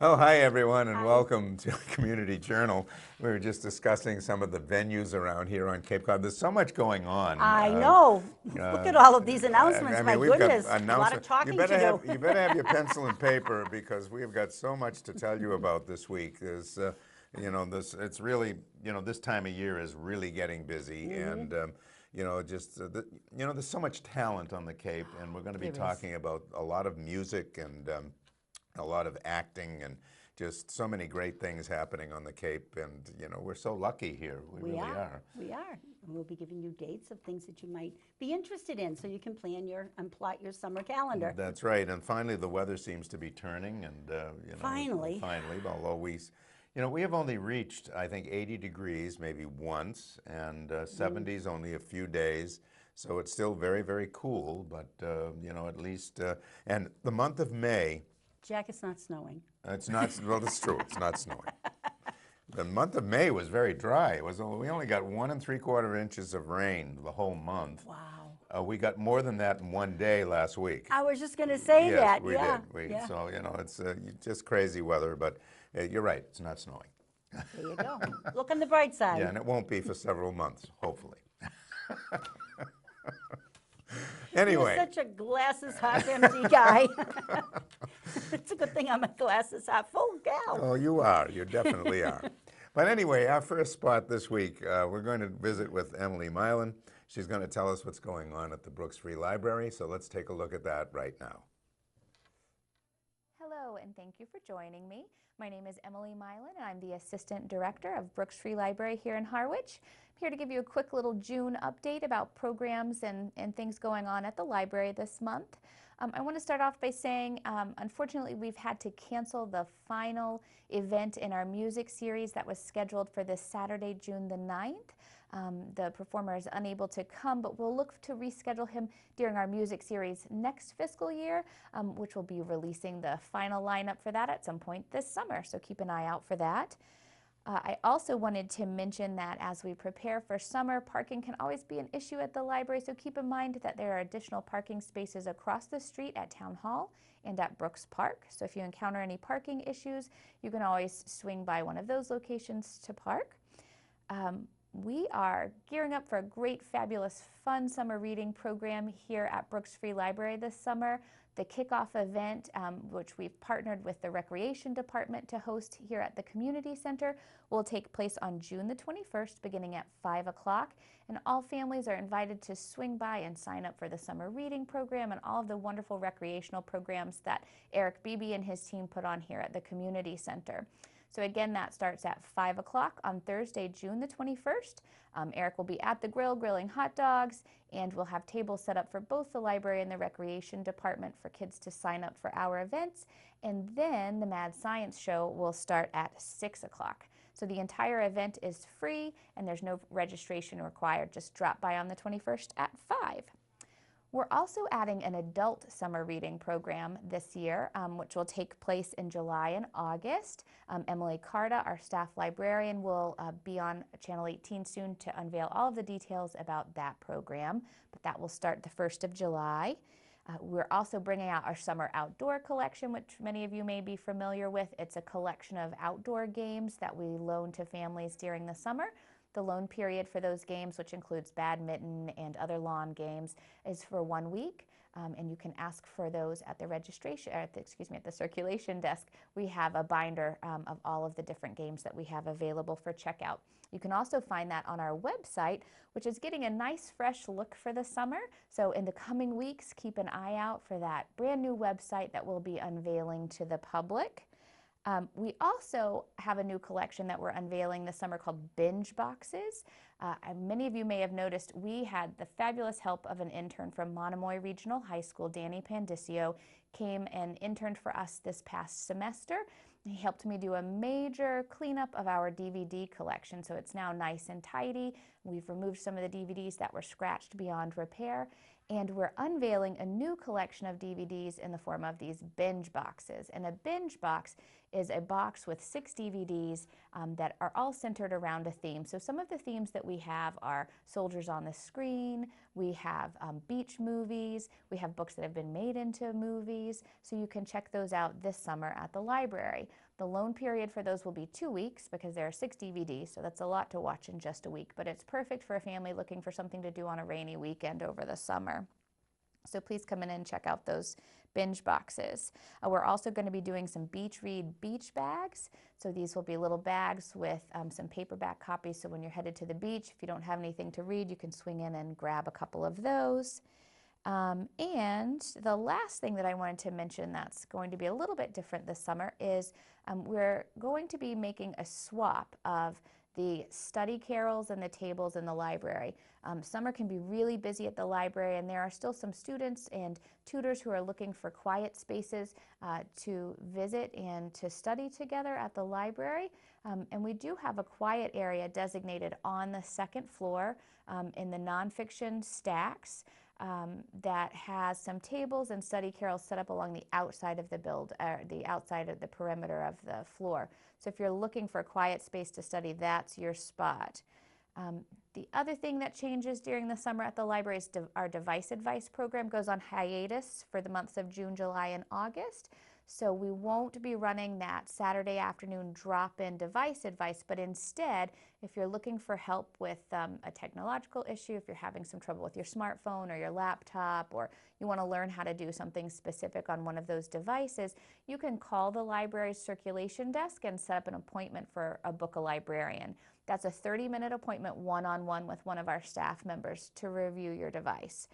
Oh, hi everyone, and Hi. welcome to Community Journal. We were just discussing some of the venues around here on Cape Cod. There's so much going on. I know. Look at all of these announcements. I My mean, we've got goodness, a lot of announcements. talking to do. You better have your pencil and paper because we've got so much to tell you about this week. There's, it's really, this time of year is really getting busy, and there's so much talent on the Cape, and we're going to be There is. talking about a lot of music and. A lot of acting and just so many great things happening on the Cape, and we're so lucky here. We really are. We are. And we'll be giving you dates of things that you might be interested in, so you can plan and plot your summer calendar. That's right. And finally, the weather seems to be turning, and Finally. although we have only reached, I think, 80 degrees maybe once, and 70s only a few days. So it's still very, very cool, but at least and the month of May. Jack, it's not snowing. It's not, well, it's true, it's not snowing. The month of May was very dry. We only got 1 3/4 inches of rain the whole month. Wow. We got more than that in one day last week. I was just going to say Yes, that. we yeah. did. Yeah. So, it's just crazy weather, but you're right, it's not snowing. There you go. Look on the bright side. Yeah, and it won't be for several months, hopefully. Anyway. You're such a glasses half empty guy. It's a good thing I'm a glasses half full gal. Oh, you are. You definitely are. But anyway, our first spot this week, we're going to visit with Emily Milan. She's going to tell us what's going on at the Brooks Free Library, so let's take a look at that right now. Hello, and thank you for joining me. My name is Emily Milan, and I'm the Assistant Director of Brooks Free Library here in Harwich. I'm here to give you a quick little June update about programs and things going on at the library this month. I want to start off by saying, unfortunately, we've had to cancel the final event in our music series that was scheduled for this Saturday, June the 9th. The performer is unable to come, but we'll look to reschedule him during our music series next fiscal year, which will be releasing the final lineup for that at some point this summer, so keep an eye out for that. I also wanted to mention that as we prepare for summer, parking can always be an issue at the library, so keep in mind that there are additional parking spaces across the street at Town Hall and at Brooks Park. So if you encounter any parking issues, you can always swing by one of those locations to park. We are gearing up for a great, fabulous, fun summer reading program here at Brooks Free Library this summer. The Kickoff event, which we've partnered with the Recreation Department to host here at the Community Center, will take place on June the 21st, beginning at 5 o'clock. And all families are invited to swing by and sign up for the summer reading program and all of the wonderful recreational programs that Eric Beebe and his team put on here at the Community Center. So again, that starts at 5 o'clock on Thursday, June the 21st. Eric will be at the grill grilling hot dogs, and we'll have tables set up for both the library and the recreation department for kids to sign up for our events. And then the Mad Science Show will start at 6 o'clock. So the entire event is free, and there's no registration required. Just drop by on the 21st at 5. We're also adding an adult summer reading program this year, which will take place in July and August. Emily Carta, our staff librarian, will be on Channel 18 soon to unveil all of the details about that program, but that will start the 1st of July. We're also bringing out our summer outdoor collection, which many of you may be familiar with. It's a collection of outdoor games that we loan to families during the summer. The loan period for those games, which includes badminton and other lawn games, is for 1 week, and you can ask for those at the at the circulation desk. We have a binder of all of the different games that we have available for checkout. You can also find that on our website, which is getting a nice fresh look for the summer. So in the coming weeks, keep an eye out for that brand new website that we'll be unveiling to the public. We also have a new collection that we're unveiling this summer called Binge Boxes. Many of you may have noticed we had the fabulous help of an intern from Monomoy Regional High School, Danny Pandisio, came and interned for us this past semester. He helped me do a major cleanup of our DVD collection, so it's now nice and tidy. We've removed some of the DVDs that were scratched beyond repair, and we're unveiling a new collection of DVDs in the form of these binge boxes. And a binge box is a box with 6 DVDs that are all centered around a theme. So some of the themes that we have are Soldiers on the Screen, We have beach movies. We have books that have been made into movies. So you can check those out this summer at the library. The loan period for those will be 2 weeks because there are 6 DVDs, so that's a lot to watch in just a week, but it's perfect for a family looking for something to do on a rainy weekend over the summer. So please come in and check out those binge boxes. We're also going to be doing some Beach Read beach bags. So these will be little bags with some paperback copies, so when you're headed to the beach, if you don't have anything to read, you can swing in and grab a couple of those. And the last thing that I wanted to mention that's going to be a little bit different this summer is we're going to be making a swap of the study carols and the tables in the library. Summer can be really busy at the library, and there are still some students and tutors who are looking for quiet spaces to visit and to study together at the library. And we do have a quiet area designated on the second floor in the nonfiction stacks. That has some tables and study carols set up along the outside of the outside of the perimeter of the floor. So if you're looking for a quiet space to study, that's your spot. The other thing that changes during the summer at the library is our device advice program goes on hiatus for the months of June, July, and August. So we won't be running that Saturday afternoon drop-in device advice, but instead, if you're looking for help with a technological issue, if you're having some trouble with your smartphone or your laptop, or you want to learn how to do something specific on one of those devices, you can call the library's circulation desk and set up an appointment for a book a librarian. That's a 30-minute appointment one-on-one with one of our staff members to review your device.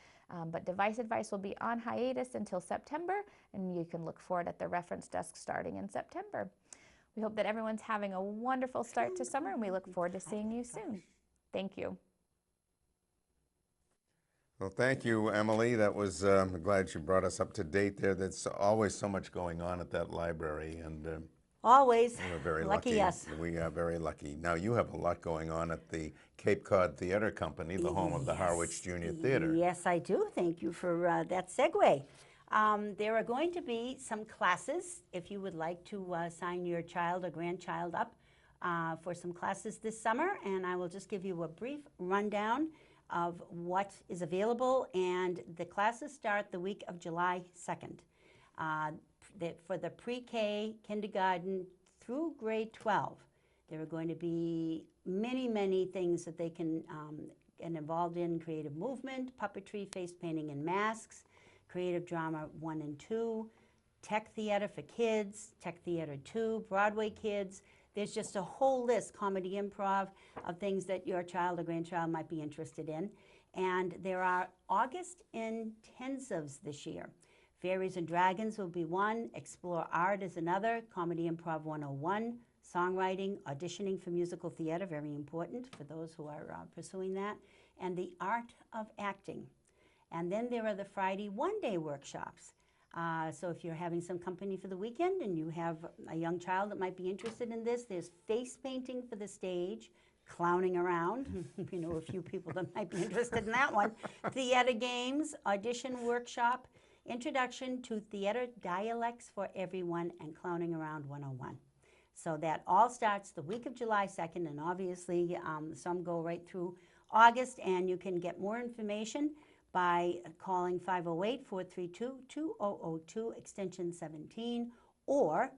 But device advice will be on hiatus until September, and you can look for it at the reference desk starting in September. We hope that everyone's having a wonderful start to summer, and we look forward to seeing you soon. Thank you. Well, thank you, Emily. That was, I'm glad you brought us up to date there. There's always so much going on at that library, and Always. we're very Lucky lucky. us. We are very lucky. Now, you have a lot going on at the Cape Cod Theater Company, the home of the Harwich Junior Theater. Yes, I do. Thank you for that segue. There are going to be some classes if you would like to sign your child or grandchild up for some classes this summer, and I will just give you a brief rundown of what is available, and the classes start the week of July 2nd. For the pre-K, kindergarten through grade 12, there are going to be many things that they can get involved in: creative movement, puppetry, face painting and masks, creative drama 1 and 2, tech theater for kids, tech theater 2, Broadway kids. There's just a whole list, comedy improv, of things that your child or grandchild might be interested in. And there are August intensives this year. Fairies and Dragons will be one, Explore Art is another, Comedy Improv 101, Songwriting, Auditioning for Musical Theater, very important for those who are pursuing that, and the Art of Acting. And then there are the Friday one-day workshops. So if you're having some company for the weekend and you have a young child that might be interested in this, there's face painting for the stage, clowning around, you know, a few people that might be interested in that one, theater games, audition workshop, Introduction to Theater Dialects for Everyone, and Clowning Around 101. So that all starts the week of July 2nd, and obviously some go right through August, and you can get more information by calling 508-432-2002, extension 17, or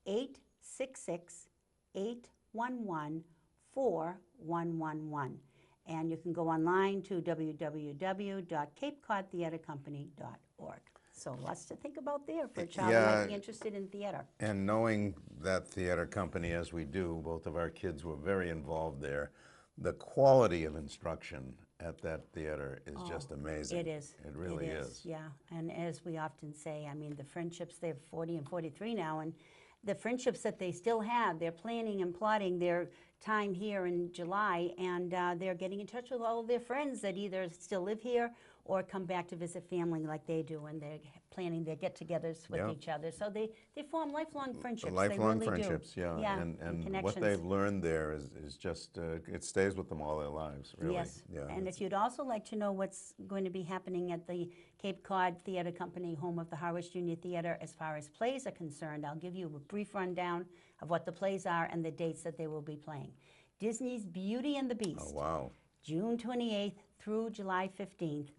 866-811-4111. And you can go online to www.capecodtheatercompany.org. So lots to think about there for a child who might be interested in theater. And knowing that theater company as we do, both of our kids were very involved there. The quality of instruction at that theater is just amazing. It is. It really is. Yeah, and as we often say, I mean, the friendships, they're 40 and 43 now, and the friendships that they still have, they're planning and plotting their time here in July, and they're getting in touch with all of their friends that either still live here or come back to visit family like they do, and they're planning their get-togethers with each other. So they form lifelong friendships. Lifelong they really friendships, do. yeah. And what they've learned there is just, it stays with them all their lives, really. Yes, yeah, and if you'd also like to know what's going to be happening at the Cape Cod Theater Company, home of the Harwich Junior Theater, as far as plays are concerned, I'll give you a brief rundown of what the plays are and the dates that they will be playing. Disney's Beauty and the Beast. Oh, wow. June 28th through July 15th.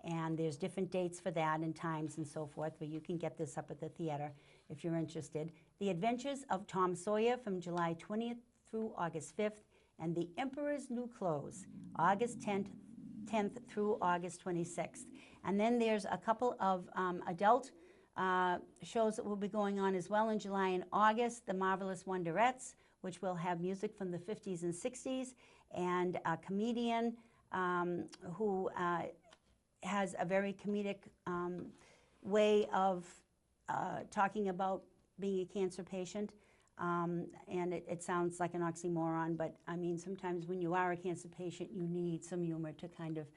And there's different dates for that and times and so forth, but you can get this up at the theater if you're interested. The Adventures of Tom Sawyer from July 20th through August 5th, and The Emperor's New Clothes, August 10th through August 26th. And then there's a couple of adult shows that will be going on as well in July and August. The Marvelous Wonderettes, which will have music from the 50s and 60s, and a comedian who has a very comedic way of talking about being a cancer patient. And it sounds like an oxymoron, but I mean, sometimes when you are a cancer patient, you need some humor to kind of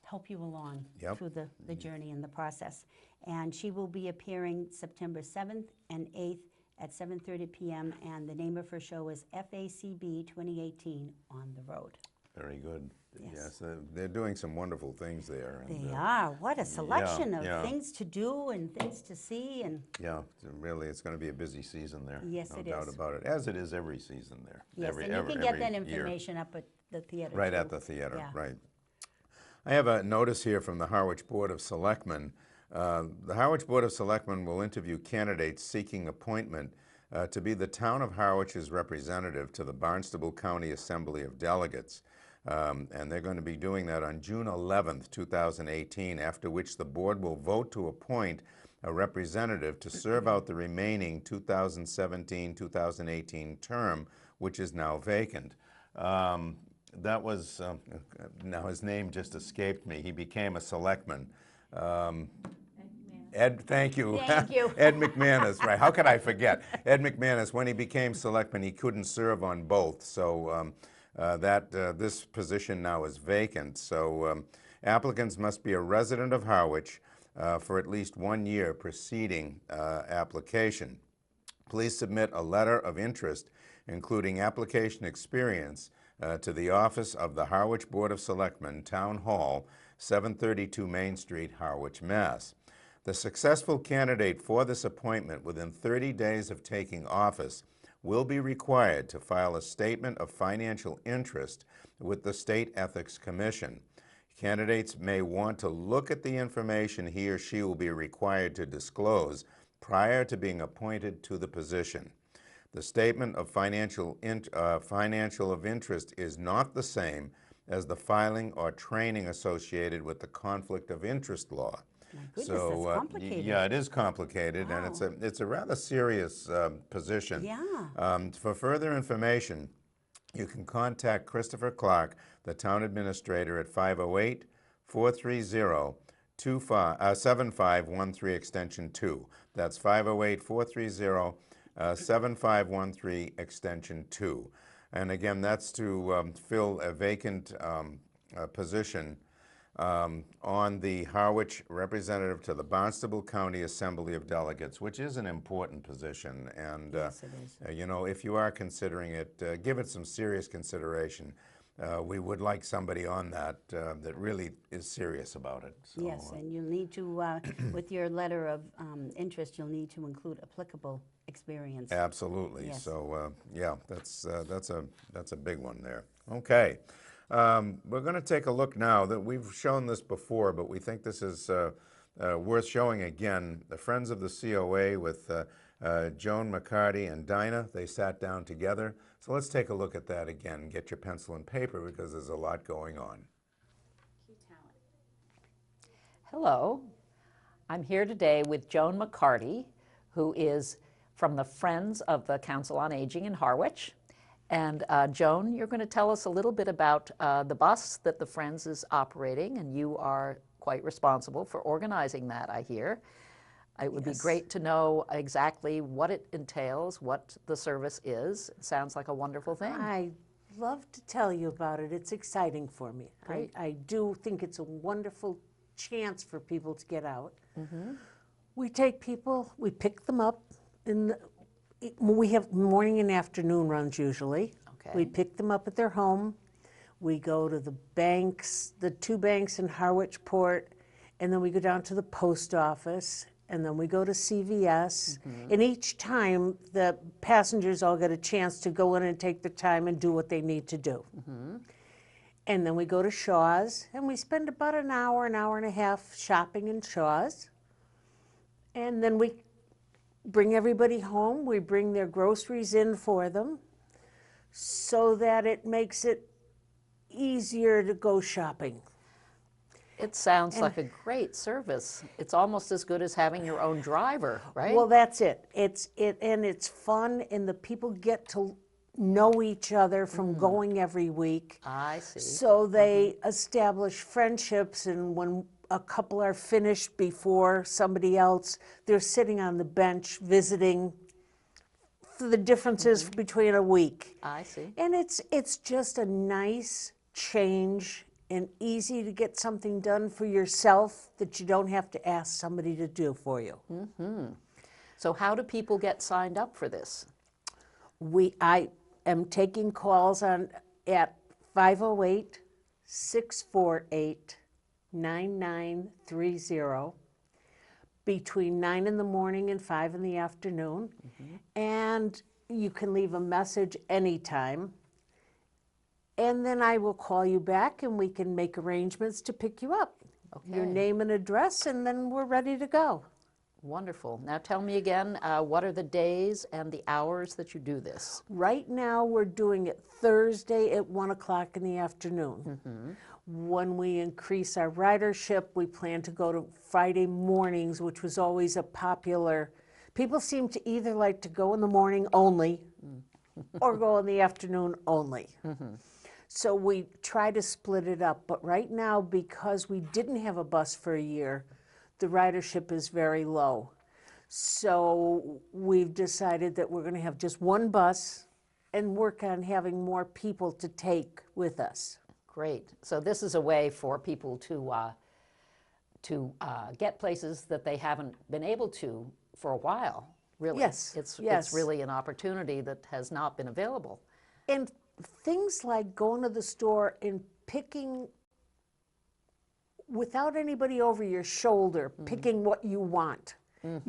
help you along through the journey and the process. And she will be appearing September 7th and 8th at 7:30 p.m. And the name of her show is FACB 2018 On the Road. Very good. Yes. They're doing some wonderful things there. And, They are. What a selection of yeah. things to do and things to see. And yeah, really, it's going to be a busy season there. Yes, no it doubt is. about it, as it is every season there. yes, and you can get that information up at the theater. Right too. at the theater, Yeah. right. I have a notice here from the Harwich Board of Selectmen. The Harwich Board of Selectmen will interview candidates seeking appointment to be the town of Harwich's representative to the Barnstable County Assembly of Delegates. And they're going to be doing that on June 11th, 2018, after which the board will vote to appoint a representative to serve out the remaining 2017-2018 term, which is now vacant. That was, now his name just escaped me. He became a selectman. Ed, thank you. Thank you. Ed McManus, right. How could I forget? Ed McManus, when he became selectman, he couldn't serve on both. So this position now is vacant. So applicants must be a resident of Harwich for at least 1 year preceding application. Please submit a letter of interest, including application experience, to the office of the Harwich Board of Selectmen, Town Hall, 732 Main Street, Harwich, Mass. The successful candidate for this appointment within 30 days of taking office will be required to file a statement of financial interest with the State Ethics Commission. Candidates may want to look at the information he or she will be required to disclose prior to being appointed to the position. The statement of financial of interest is not the same as the filing or training associated with the conflict of interest law. My goodness, that's complicated. Yeah, it is complicated, Wow. and it's a rather serious position. Yeah. For further information, you can contact Christopher Clark, the town administrator, at 508-430-7513 extension 2. That's 508-430-7513 extension 2. And again, that's to fill a vacant position on the Harwich representative to the Barnstable County Assembly of Delegates, which is an important position. And Yes, it is. you know, if you are considering it, give it some serious consideration. We would like somebody on that that really is serious about it. So, Yes, and you'll need to, with your letter of interest, you'll need to include applicable experience. absolutely. Yes. So yeah, that's a big one there. Okay. We're going to take a look now. That we've shown this before, but we think this is worth showing again. The Friends of the COA with Joan McCarty and Dinah, they sat down together. So let's take a look at that again. Get your pencil and paper because there's a lot going on. Hello, I'm here today with Joan McCarty, who is from the Friends of the Council on Aging in Harwich. And Joan, you're going to tell us a little bit about the bus that the Friends is operating, and you are quite responsible for organizing that, I hear. It would be great to know exactly what it entails, what the service is. It sounds like a wonderful thing. I'd love to tell you about it. It's exciting for me. Great. I do think it's a wonderful chance for people to get out. We take people, we pick them up, we have morning and afternoon runs usually. Okay. We pick them up at their home. We go to the banks, the 2 banks in Harwich Port, and then we go down to the post office, and then we go to CVS. And each time, the passengers all get a chance to go in and take the time and do what they need to do. And then we go to Shaw's, and we spend about an hour and a half shopping in Shaw's. And then we bring everybody home. We bring their groceries in for them so that it makes it easier to go shopping. It sounds like a great service. It's almost as good as having your own driver, right? Well, that's it. And it's fun, and the people get to know each other from going every week. I see. So they establish friendships, and when a couple are finished before somebody else, they're sitting on the bench visiting for the differences between a week. I see. And it's just a nice change and easy to get something done for yourself that you don't have to ask somebody to do for you. So how do people get signed up for this? I am taking calls at 508-648-9930 between 9 in the morning and 5 in the afternoon. And you can leave a message anytime. And then I will call you back and we can make arrangements to pick you up. Your name and address, and then we're ready to go. Wonderful. Now tell me again, what are the days and the hours that you do this? Right now, we're doing it Thursday at 1 o'clock in the afternoon. When we increase our ridership, we plan to go to Friday mornings, which was always a popular. People seem to either like to go in the morning only or go in the afternoon only. So we try to split it up. But right now, because we didn't have a bus for a year, the ridership is very low. So we've decided that we're going to have just one bus and work on having more people to take with us. Great. So this is a way for people to get places that they haven't been able to for a while, really. Yes, It's yes. really an opportunity that has not been available. And things like going to the store and picking, without anybody over your shoulder, picking what you want.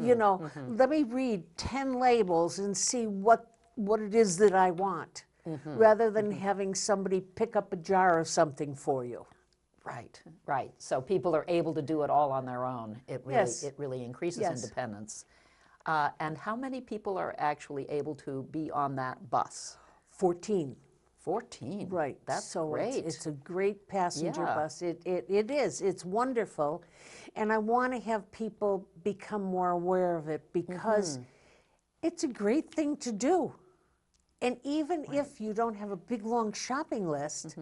You know, let me read 10 labels and see what it is that I want, rather than having somebody pick up a jar of something for you. Right, right. So people are able to do it all on their own. It really increases independence. And how many people are actually able to be on that bus? 14. 14. Right. That's so great. It's a great passenger Yeah. bus. It is. It's wonderful. And I want to have people become more aware of it because it's a great thing to do. And even if you don't have a big, long shopping list,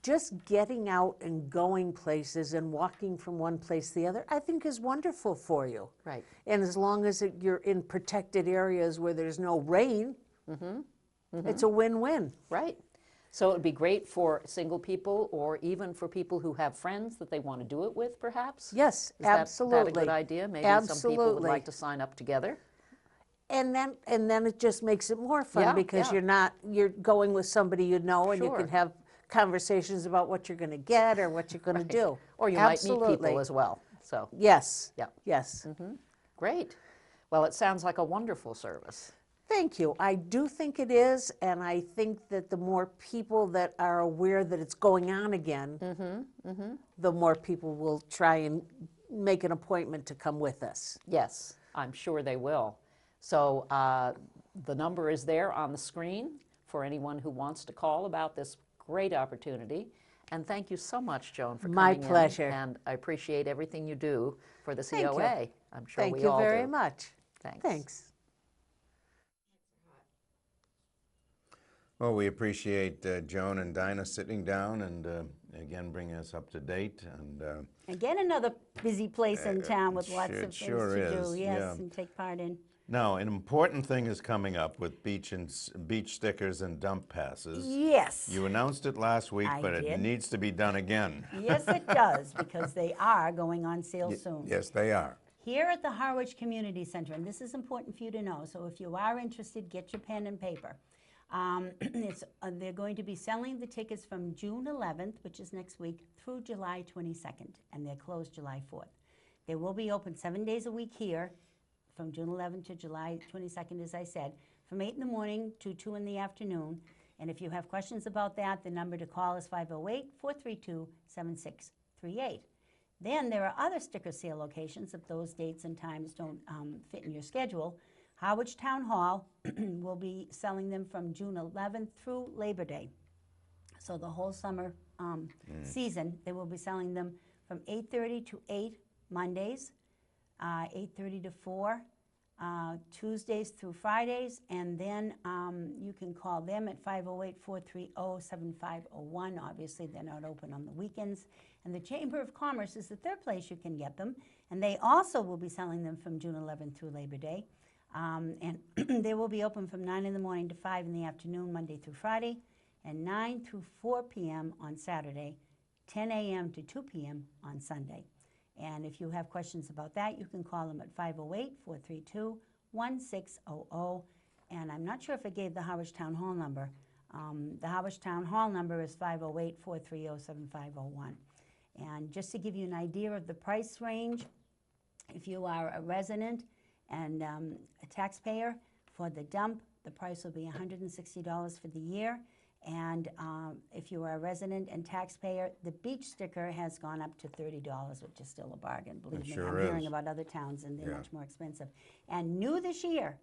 just getting out and going places and walking from one place to the other, I think is wonderful for you. Right. And as long as you're in protected areas where there's no rain, it's a win-win. Right. So it would be great for single people or even for people who have friends that they want to do it with, perhaps? Yes, Is absolutely. that a good idea? Maybe some people would like to sign up together? And then it just makes it more fun Yeah, because yeah. you're going with somebody you know, and you Sure. can have conversations about what you're going to get or what you're going to do. Or you Absolutely. might meet people as well. So, Yes. Yeah. Yes. great. Well, it sounds like a wonderful service. Thank you. I do think it is, and I think that the more people that are aware that it's going on again, the more people will try and make an appointment to come with us. Yes, I'm sure they will. So the number is there on the screen for anyone who wants to call about this great opportunity. And thank you so much, Joan, for My coming pleasure. in. And I appreciate everything you do for the Thank you. COA. I'm sure Thank we you all very do. much. Thanks. Thanks. Well, we appreciate Joan and Dinah sitting down and again bringing us up to date. And Again, another busy place in town with lots sure- of it things sure to is, do, yes, yeah. and take part in. now, an important thing is coming up with beach stickers and dump passes. Yes. You announced it last week, I but it did. needs to be done again. Yes, it does, because they are going on sale soon. Yes, they are. Here at the Harwich Community Center, and this is important for you to know, so if you are interested, get your pen and paper. They're going to be selling the tickets from June 11th, which is next week, through July 22nd, and they're closed July 4th. They will be open 7 days a week here, from June 11th to July 22nd, as I said, from 8 in the morning to 2 in the afternoon. And if you have questions about that, the number to call is 508-432-7638. Then there are other sticker sale locations if those dates and times don't fit in your schedule. Harwich Town Hall will be selling them from June 11th through Labor Day. So the whole summer season, they will be selling them from 8:30 to 8 Mondays, 8:30 to 4 Tuesdays through Fridays, and then you can call them at 508-430-7501. Obviously, they're not open on the weekends. And the Chamber of Commerce is the third place you can get them, and they also will be selling them from June 11th through Labor Day. And they will be open from 9 in the morning to 5 in the afternoon, Monday through Friday, and 9 through 4 p.m. on Saturday, 10 a.m. to 2 p.m. on Sunday. And if you have questions about that, you can call them at 508-432-1600. And I'm not sure if I gave the Harwich Town Hall number. The Harwich Town Hall number is 508-430-7501. And just to give you an idea of the price range, if you are a resident and a taxpayer, for the dump, the price will be $160 for the year. And if you are a resident and taxpayer, the beach sticker has gone up to $30, which is still a bargain. Believe me, sure I'm is. hearing about other towns and they're Yeah. much more expensive. And new this year,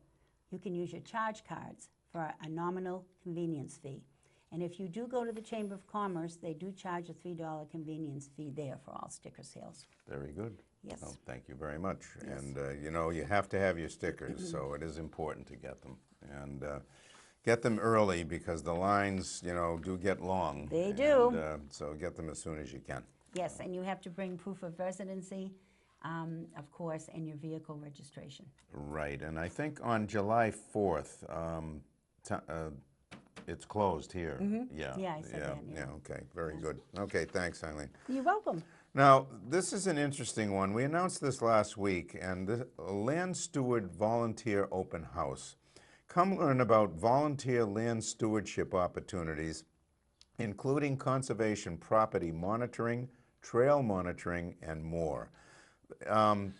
you can use your charge cards for a nominal convenience fee. And if you do go to the Chamber of Commerce, they do charge a $3 convenience fee there for all sticker sales. Very good. Yes. Well, thank you very much. Yes. And, you know, you have to have your stickers, so it is important to get them. And get them early because the lines, you know, do get long. They do. And, so get them as soon as you can. Yes, and you have to bring proof of residency, of course, and your vehicle registration. Right, and I think on July 4th, it's closed here. Yeah, Yeah, I said that, yeah. okay, very good. Okay, thanks, Eileen. You're welcome. Now, this is an interesting one. We announced this last week, and the Land Steward Volunteer Open House. Come learn about volunteer land stewardship opportunities, including conservation property monitoring, trail monitoring, and more. The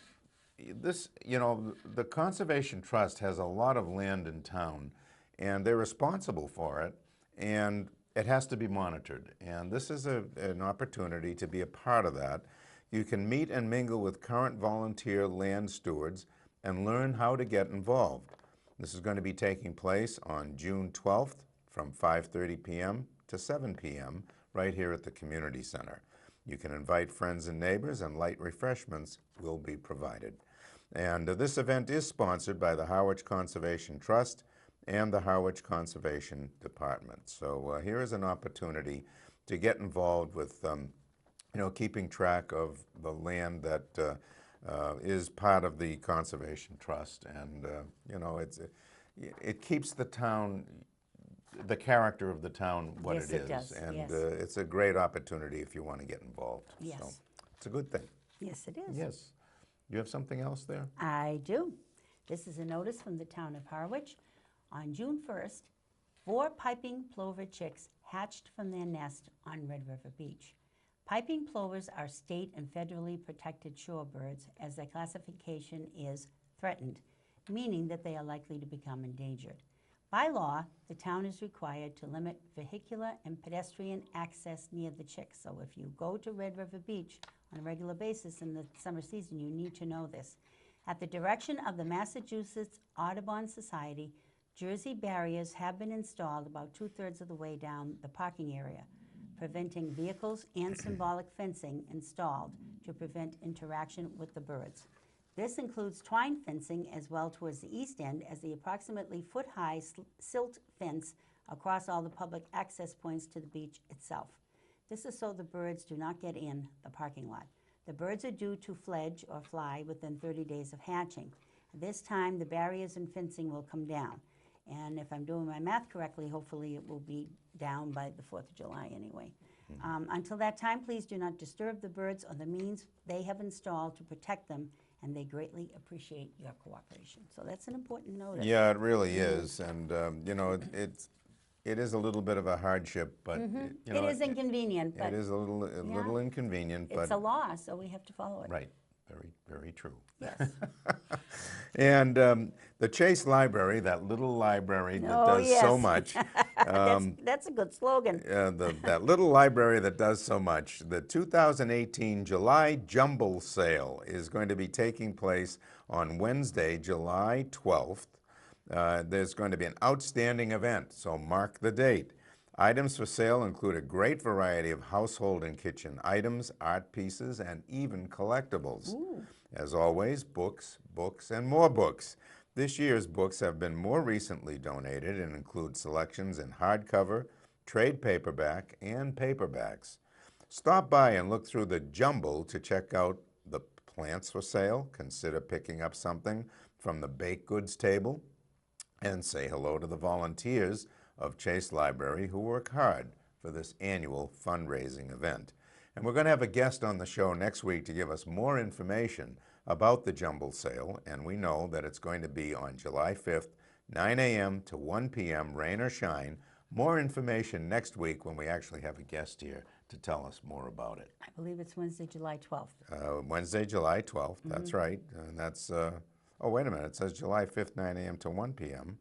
Conservation Trust has a lot of land in town, and they're responsible for it, and it has to be monitored. And this is an opportunity to be a part of that. You can meet and mingle with current volunteer land stewards and learn how to get involved. This is going to be taking place on June 12th from 5:30 p.m. to 7 p.m. right here at the Community Center. You can invite friends and neighbors, and light refreshments will be provided. And this event is sponsored by the Harwich Conservation Trust and the Harwich Conservation Department. So here is an opportunity to get involved with keeping track of the land that is part of the Conservation Trust, and it keeps the town, the character of the town, what Yes, it is, it does, and yes. it's a great opportunity if you want to get involved. Yes. So it's a good thing. Yes, it is. Yes. You have something else there? I do. This is a notice from the town of Harwich. On June 1st, 4 piping plover chicks hatched from their nest on Red River Beach. Piping plovers are state and federally protected shorebirds, as their classification is threatened, meaning that they are likely to become endangered. By law, the town is required to limit vehicular and pedestrian access near the chicks. So if you go to Red River Beach on a regular basis in the summer season, you need to know this. At the direction of the Massachusetts Audubon Society, Jersey barriers have been installed about 2/3 of the way down the parking area, preventing vehicles, and symbolic fencing installed to prevent interaction with the birds. This includes twine fencing as well towards the east end, as the approximately foot-high silt fence across all the public access points to the beach itself. This is so the birds do not get in the parking lot. The birds are due to fledge or fly within 30 days of hatching. At this time, the barriers and fencing will come down. And if I'm doing my math correctly, hopefully it will be down by the 4th of July anyway. Until that time, please do not disturb the birds or the means they have installed to protect them, and they greatly appreciate your cooperation. So that's an important notice. Yeah, it really is, and it is a little bit of a hardship, but It is inconvenient, but it is a little inconvenient, but it's a law, so we have to follow it. right, very, very true. Yes. And the Chase Library, that little library that Oh, does so yes. much, That's a good slogan. that little library that does so much, the 2018 July Jumble Sale is going to be taking place on Wednesday, July 12th. There's going to be an outstanding event, so mark the date. Items for sale include a great variety of household and kitchen items, art pieces, and even collectibles. Ooh. As always, books, books, and more books. This year's books have been more recently donated and include selections in hardcover, trade paperback, and paperbacks. Stop by and look through the jumble to check out the plants for sale, consider picking up something from the baked goods table, and say hello to the volunteers of Chase Library who work hard for this annual fundraising event. And we're going to have a guest on the show next week to give us more information about the Jumble Sale, and we know that it's going to be on July 5th, 9 a.m. to 1 p.m., rain or shine. More information next week when we actually have a guest here to tell us more about it. I believe it's Wednesday, July 12th. Wednesday, July 12th, that's right. And that's, oh, wait a minute, it says July 5th, 9 a.m. to 1 p.m.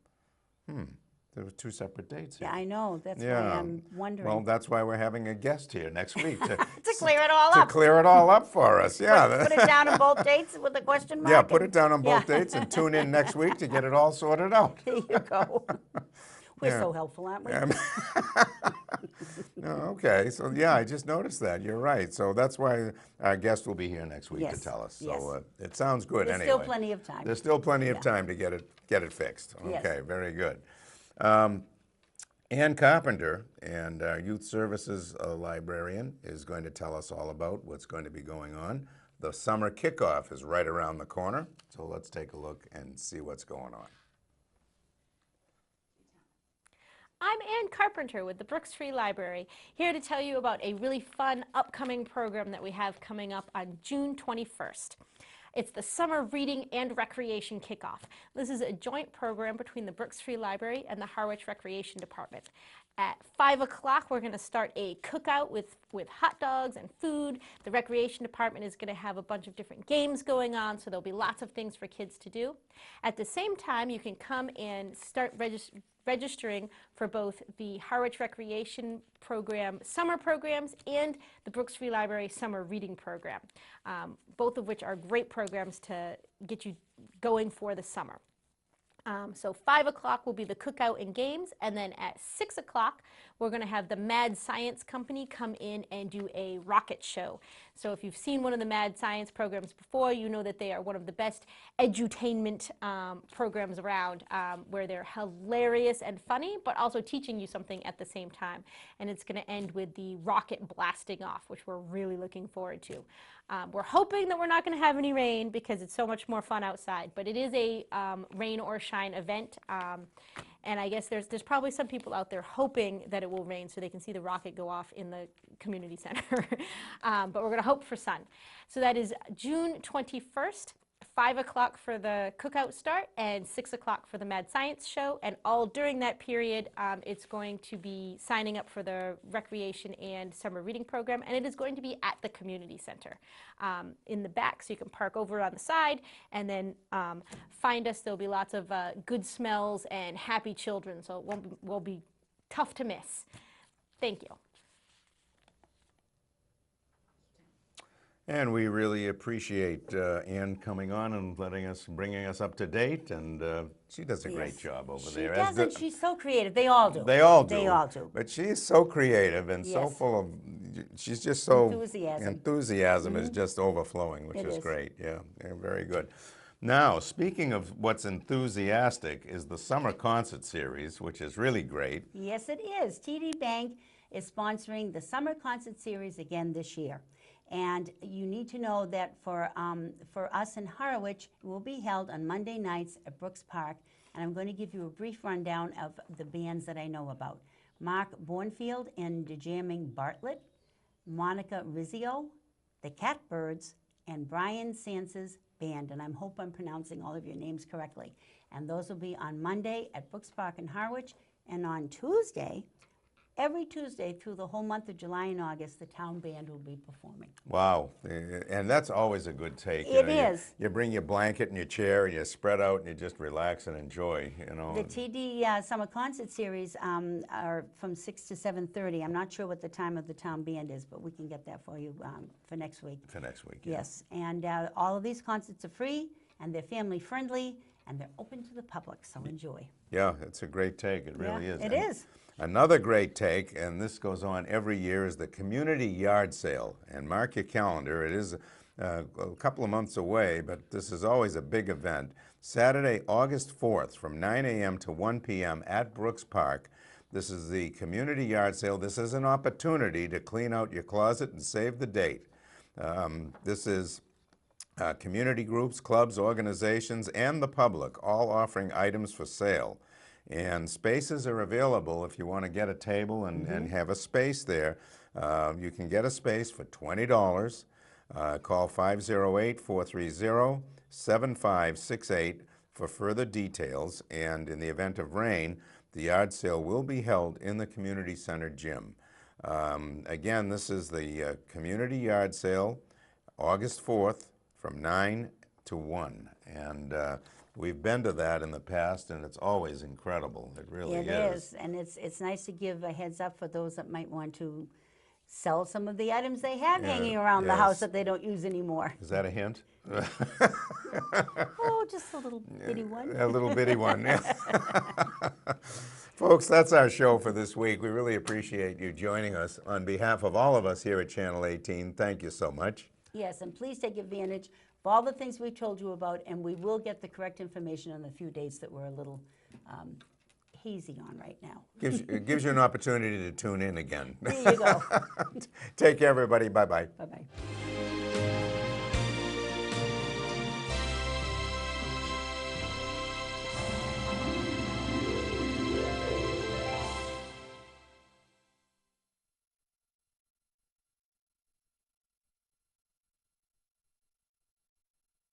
There were two separate dates here. Yeah, I know. That's why Yeah. I'm wondering. Well, that's why we're having a guest here next week to, to clear it all to up. clear it all up for us. Yeah. Put it down on both dates with a question mark. Yeah, put it and- down on Yeah. both dates and tune in next week to get it all sorted out. There you go. We're Yeah. so helpful, aren't we? Okay, so yeah, I just noticed that. You're right. So that's why our guest will be here next week Yes, to tell us. yes. So it sounds good There's anyway. still plenty of time. There's still plenty of time to get it fixed. Yes. Okay, very good. Ann Carpenter, and our Youth Services librarian, is going to tell us all about what's going to be going on. The summer kickoff is right around the corner, so let's take a look and see what's going on. I'm Ann Carpenter with the Brooks Free Library, here to tell you about a really fun upcoming program that we have coming up on June 21st. It's the Summer Reading and Recreation Kickoff. This is a joint program between the Brooks Free Library and the Harwich Recreation Department. At 5 o'clock, we're going to start a cookout with hot dogs and food. The Recreation Department is going to have a bunch of different games going on, so there'll be lots of things for kids to do. At the same time, you can come and start registering for both the Harwich Recreation Program summer programs and the Brooks Free Library summer reading program, both of which are great programs to get you going for the summer. So 5 o'clock will be the cookout and games, and then at 6 o'clock we're going to have the Mad Science Company come in and do a rocket show. So if you've seen one of the Mad Science programs before, you know that they are one of the best edutainment programs around, where they're hilarious and funny, but also teaching you something at the same time. And it's going to end with the rocket blasting off, which we're really looking forward to. We're hoping that we're not going to have any rain because it's so much more fun outside, but it is a rain or shine event, and I guess there's probably some people out there hoping that it will rain so they can see the rocket go off in the community center, but we're going to hope for sun. So that is June 21st. 5 o'clock for the cookout start and 6 o'clock for the Mad Science show, and all during that period it's going to be signing up for the recreation and summer reading program, and it is going to be at the community center in the back, so you can park over on the side and then find us. There'll be lots of good smells and happy children, so it won't be tough to miss. Thank you. And we really appreciate Ann coming on and bringing us up to date, and she does a great job over there. She doesn't. She's so creative. They all do. They all do. They all do. But she's so creative and so Yes. full of, she's just so, Enthusiasm. enthusiasm is just overflowing, which It is is. great. Yeah, very good. Now, speaking of what's enthusiastic is the summer concert series, which is really great. Yes, it is. TD Bank is sponsoring the summer concert series again this year. And you need to know that for us in Harwich, it will be held on Monday nights at Brooks Park. And I'm going to give you a brief rundown of the bands that I know about. Mark Bornfield and DeJamming Bartlett, Monica Rizzio, the Catbirds, and Brian Sans's band. And I hope I'm pronouncing all of your names correctly. And those will be on Monday at Brooks Park in Harwich. And on Tuesday, every Tuesday through the whole month of July and August, the town band will be performing. Wow, and that's always a good take. It You is. You bring your blanket and your chair and you spread out and you just relax and enjoy, you know. The TD Summer Concert Series are from 6 to 7:30. I'm not sure what the time of the town band is, but we can get that for you for next week. For next week, yeah. Yes, and all of these concerts are free, and they're family-friendly, and they're open to the public, so enjoy. Yeah, it's a great take, it really is. It And is. another great take, and this goes on every year, is the community yard sale. And mark your calendar, it is a couple of months away, but this is always a big event. Saturday, August 4th, from 9 a.m. to 1 p.m. at Brooks Park. This is the community yard sale. This is an opportunity to clean out your closet and save the date. This is community groups, clubs, organizations, and the public all offering items for sale. And spaces are available if you want to get a table and have a space there. You can get a space for $20. Call 508-430-7568 for further details. And in the event of rain, the yard sale will be held in the community center gym. Again, this is the community yard sale, August 4th, from 9 to 1. And we've been to that in the past, and it's always incredible. It really It is, and it's nice to give a heads up for those that might want to sell some of the items they have hanging around the house yes. that they don't use anymore. Is that a hint? Oh, just a little bitty one. A little bitty one, yeah. Folks, that's our show for this week. We really appreciate you joining us. On behalf of all of us here at Channel 18, thank you so much. Yes, and please take advantage of all the things we told you about, and we will get the correct information on the few dates that we're a little hazy on right now. It gives you an opportunity to tune in again. There you go. Take care, everybody. Bye-bye. Bye-bye.